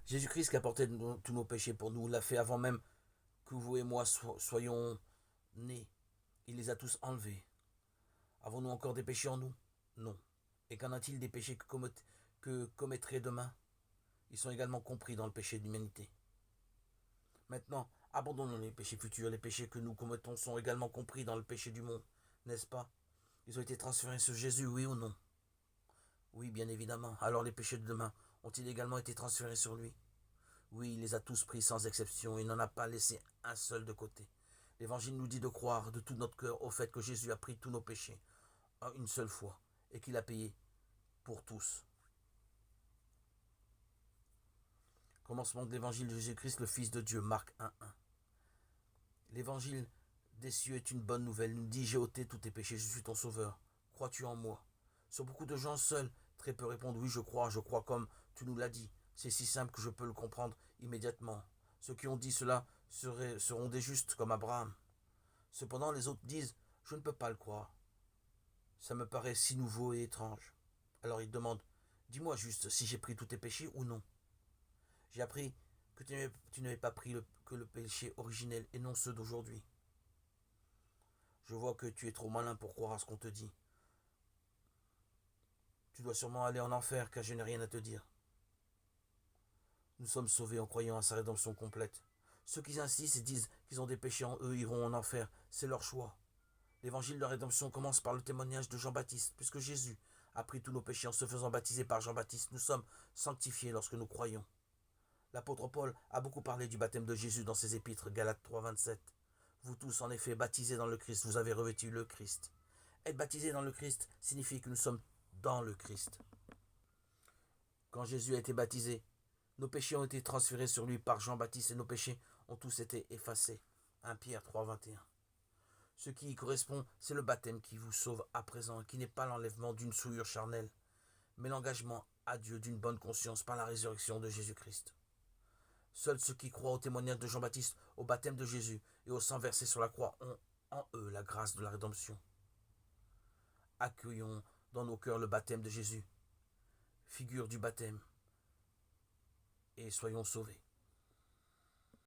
Jésus-Christ qui a porté tous nos péchés pour nous, l'a fait avant même que vous et moi soyons nés. Il les a tous enlevés. Avons-nous encore des péchés en nous? Non. Et qu'en a-t-il des péchés que commettrait demain? Ils sont également compris dans le péché de l'humanité. Maintenant, abandonnons les péchés futurs. Les péchés que nous commettons sont également compris dans le péché du monde, n'est-ce pas? Ils ont été transférés sur Jésus, oui ou non? Oui, bien évidemment. Alors les péchés de demain ont-ils également été transférés sur lui? Oui, il les a tous pris sans exception. Il n'en a pas laissé un seul de côté. L'Évangile nous dit de croire de tout notre cœur au fait que Jésus a pris tous nos péchés une seule fois et qu'il a payé pour tous. Commencement de l'Évangile de Jésus-Christ, le Fils de Dieu, Marc 1.1. L'Évangile des cieux est une bonne nouvelle. Il nous dit: j'ai ôté tous tes péchés, je suis ton sauveur. Crois-tu en moi? Sur beaucoup de gens seuls, très peu répondent: oui, je crois comme tu nous l'as dit. C'est si simple que je peux le comprendre immédiatement. Ceux qui ont dit cela seront des justes comme Abraham. Cependant, les autres disent: je ne peux pas le croire. Ça me paraît si nouveau et étrange. Alors ils demandent: dis-moi juste si j'ai pris tous tes péchés ou non. J'ai appris que tu n'avais pas pris que le péché originel et non ceux d'aujourd'hui. Je vois que tu es trop malin pour croire à ce qu'on te dit. Tu dois sûrement aller en enfer, car je n'ai rien à te dire. Nous sommes sauvés en croyant à sa rédemption complète. Ceux qui insistent et disent qu'ils ont des péchés en eux iront en enfer, c'est leur choix. L'évangile de la rédemption commence par le témoignage de Jean-Baptiste. Puisque Jésus a pris tous nos péchés en se faisant baptiser par Jean-Baptiste, nous sommes sanctifiés lorsque nous croyons. L'apôtre Paul a beaucoup parlé du baptême de Jésus dans ses épîtres, Galates 3.27. Vous tous, en effet, baptisés dans le Christ, vous avez revêtu le Christ. Être baptisé dans le Christ signifie que nous sommes dans le Christ. Quand Jésus a été baptisé, nos péchés ont été transférés sur lui par Jean-Baptiste et nos péchés ont tous été effacés. 1 Pierre 3.21. Ce qui y correspond, c'est le baptême qui vous sauve à présent, qui n'est pas l'enlèvement d'une souillure charnelle, mais l'engagement à Dieu d'une bonne conscience par la résurrection de Jésus-Christ. Seuls ceux qui croient au témoignage de Jean-Baptiste, au baptême de Jésus et au sang versé sur la croix ont en eux la grâce de la rédemption. Accueillons dans nos cœurs le baptême de Jésus, figure du baptême, et soyons sauvés.